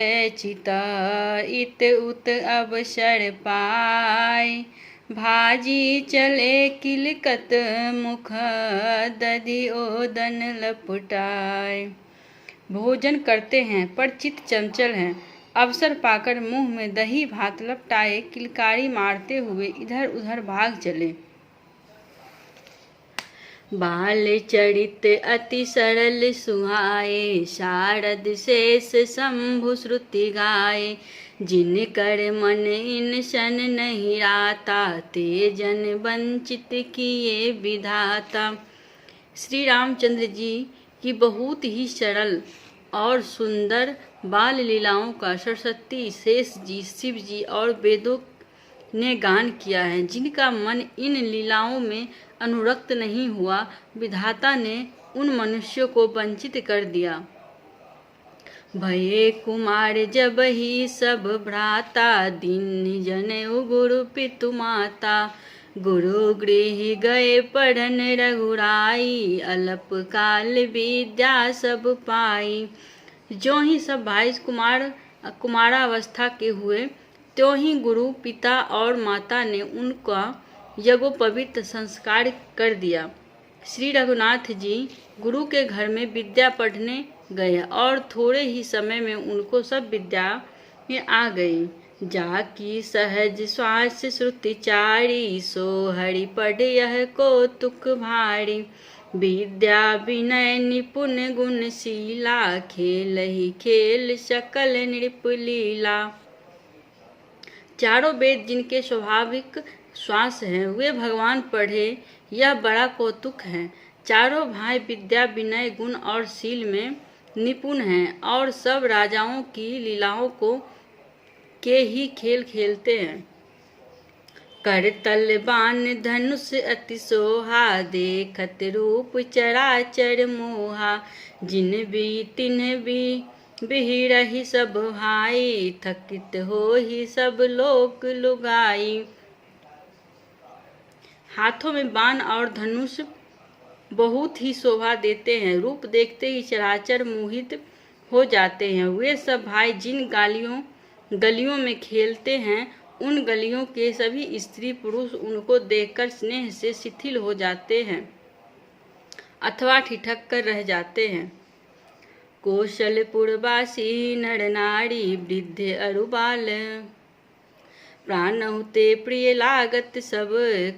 चिता इत उत अवसर पाय, भाजी चले किलकत मुख दधि ओदन लपटाय। भोजन करते हैं पर चित चंचल है, अवसर पाकर मुंह में दही भात लपटाए किलकारी मारते हुए इधर उधर भाग चले। बाल चरित अति सरल सुहाए, शारद शेष शंभु श्रुति गाए। जिन कर मन इन सन नहीं राता, ते जन वंचित किए विधाता। श्री रामचंद्र जी की बहुत ही सरल और सुंदर बाल लीलाओं का सरस्वती, शेष जी, शिव जी और वेदों ने गान किया है। जिनका मन इन लीलाओं में अनुरक्त नहीं हुआ, विधाता ने उन मनुष्यों को वंचित कर दिया। भये कुमार जब ही सब भ्राता, दीन जनेऊ गुरु पितु माता। गुरु गृह गए पढ़न रघुराई, अल्प काल विद्या सब पाई। जो ही सब भाई कुमारावस्था के हुए, त्यों ही गुरु पिता और माता ने उनका यज्ञोपवीत संस्कार कर दिया। श्री रघुनाथ जी गुरु के घर में विद्या पढ़ने गए और थोड़े ही समय में उनको सब विद्या में आ गई। जाकी सहज श्वास श्रुति चारी, सो हरि पढ़ यह कौतुक भारी। विद्या विनय निपुण गुणशीला, खेल ही खेल सकल नृप लीला। चारों वेद जिनके स्वाभाविक श्वास हैं, वे भगवान पढ़े, यह बड़ा कौतुक है। चारों भाई विद्या विनय गुण और शील में निपुण हैं और सब राजाओं की लीलाओं के ही खेल खेलते हैं। करतल बाण धनुष अति सोहा, देखत रूप चराचर मोहा। जिन भी तिन भी बिहिरहि सब भाई, थकित हो ही सब लोक लुगाई। हाथों में बाण और धनुष बहुत ही शोभा देते हैं, रूप देखते ही चराचर मोहित हो जाते हैं। वे सब भाई जिन गलियों में खेलते हैं, उन गलियों के सभी स्त्री पुरुष उनको देखकर स्नेह से शिथिल हो जाते हैं अथवा ठिठक कर रह जाते हैं। कौशलपुरवासी नर नारी, वृद्ध अरु बाल। प्राणहु ते प्रिय लागत सब,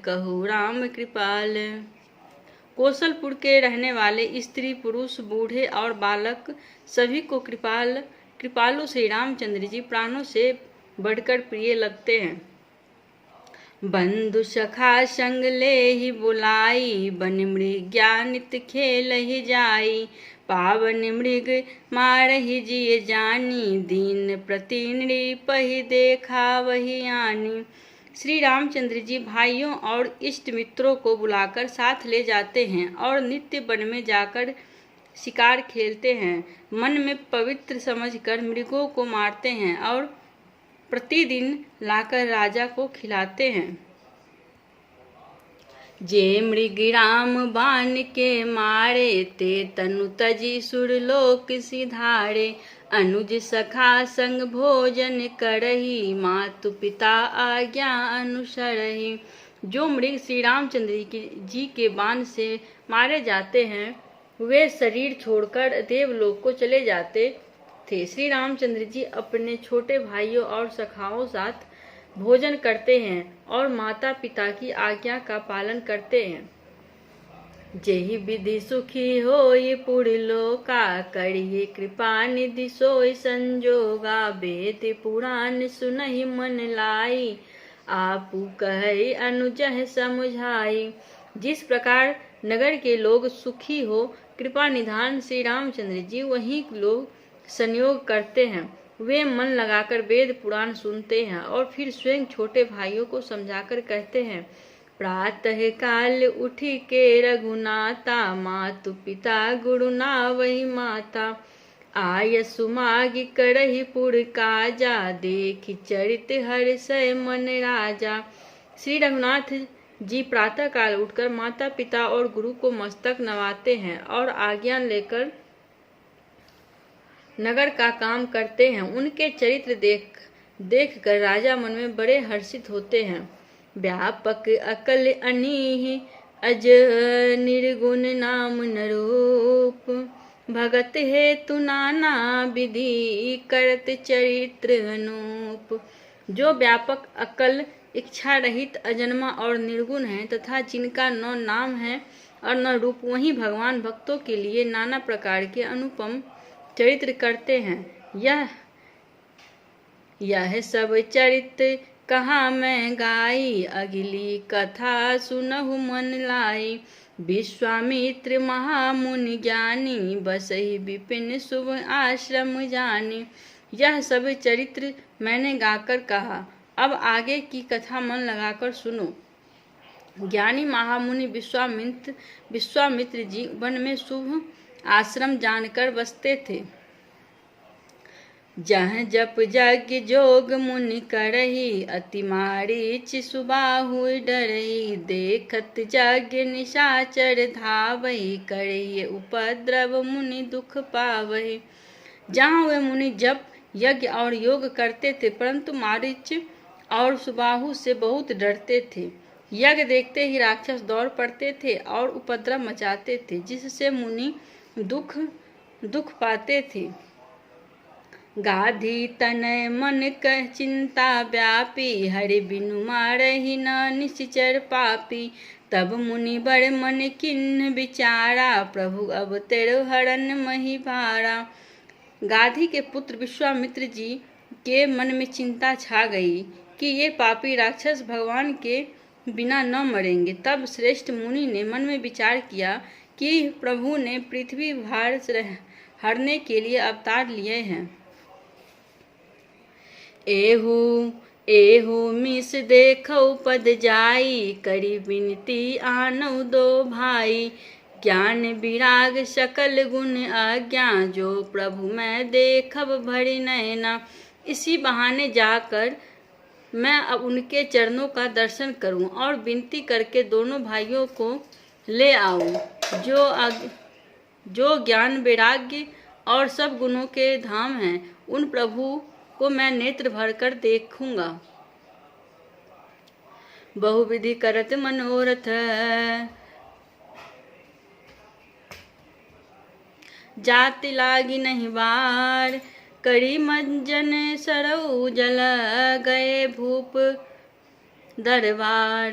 कहु राम कृपाल। कौशलपुर के रहने वाले स्त्री पुरुष बूढ़े और बालक सभी को कृपालु श्री रामचंद्र जी प्राणों से बढ़कर प्रिय लगते हैं। बंधु सखा संग ले ही बुलाई, बन मृग ज्ञानित खेल ही जाई। पावन मृग मार ही जिय जानी, दीन प्रति नृप ही देखा वही आनी। श्री रामचंद्र जी भाइयों और इष्ट मित्रों को बुलाकर साथ ले जाते हैं और नित्य वन में जाकर शिकार खेलते हैं। मन में पवित्र समझकर मृगों को मारते हैं और प्रतिदिन लाकर राजा को खिलाते हैं। जे मृग राम बाण के मारे, ते तनु तजी सुरलोक सिधारे। अनुज सखा संग भोजन करही, मातु पिता आज्ञा अनुसरही। जो मृग श्री रामचंद्र जी के बाण से मारे जाते हैं, वे शरीर छोड़कर देवलोक को चले जाते थे। श्री रामचंद्र जी अपने छोटे भाइयों और सखाओं साथ भोजन करते हैं और माता पिता की आज्ञा का पालन करते हैं। जेहि विधि सुखी होई पुरलोका, करिए कृपा निधि सोई संजोगा। वेद पुराण सुनहि मन लाई, आपू कहई अनुजह समुझाई। जिस प्रकार नगर के लोग सुखी हो कृपा निधान श्री रामचंद्र जी वही लोग संयोग करते हैं। वे मन लगाकर वेद पुराण सुनते हैं और फिर स्वयं छोटे भाइयों को समझाकर कहते हैं। प्रातः काल उठी के रघुनाथा, मातु पिता गुरु ना वही माता। आय सुमागी करहि पुर काजा, देखि चरित हर्षय मन राजा। श्री रघुनाथ जी प्रातः काल उठकर माता पिता और गुरु को मस्तक नवाते हैं और आज्ञा लेकर नगर का काम करते हैं। उनके चरित्र देख कर राजा मन में बड़े हर्षित होते हैं। व्यापक अकल अनीह अज निर्गुण नाम नरूप, भगत हेतु नाना विधि करत चरित्र अनूप। जो व्यापक अकल, इच्छा रहित, अजन्मा और निर्गुण है तथा जिनका न नाम है और न रूप, वही भगवान भक्तों के लिए नाना प्रकार के अनुपम चरित्र करते हैं। यह सब चरित्र कहाँ मैं गाई, अगली कथा सुनहु मन लाई। विश्वामित्र महामुनि ज्ञानी, बसहि विपिन शुभ आश्रम जानी। यह सब चरित्र मैंने गाकर कहा, अब आगे की कथा मन लगाकर सुनो। ज्ञानी महामुनि विश्वामित्र जी वन में शुभ आश्रम जानकर बसते थे। जह जप यज्ञ जोग मुनि करही, अति मारीच सुबाहु डरही। देखत यज्ञ निशाचर धावही, करही उपद्रव मुनि दुख पावही। जहाँ वे मुनि जप यज्ञ और योग करते थे, परंतु मारीच और सुबाहु से बहुत डरते थे। यज्ञ देखते ही राक्षस दौड़ पड़ते थे और उपद्रव मचाते थे, जिससे मुनि दुख पाते थे। गाधी तनय मन कह चिंता व्यापी, हरि बिनु मारहि न निश्चर पापी। तब मुनि बड़ मन किन्न विचारा, प्रभु अब तेरो हरण मही भारा। गाधी के पुत्र विश्वामित्र जी के मन में चिंता छा गई कि ये पापी राक्षस भगवान के बिना न मरेंगे। तब श्रेष्ठ मुनि ने मन में विचार किया कि प्रभु ने पृथ्वी भार हरने के लिए अवतार लिए हैं। एहू मिस देखौ पद जाई, करी विनती आनौ दो भाई। ज्ञान विराग सकल गुण आज्ञा, जो प्रभु मैं देखब भरि नैना। इसी बहाने जाकर मैं अब उनके चरणों का दर्शन करूं और विनती करके दोनों भाइयों को ले आऊं, जो ज्ञान वैराग्य और सब गुणों के धाम हैं। उन प्रभु को मैं नेत्र भरकर देखूंगा। बहुविधि करत मनोरथ, जाति लागी नहीं बार। करी मंजन सरऊ जल, गए भूप दरबार।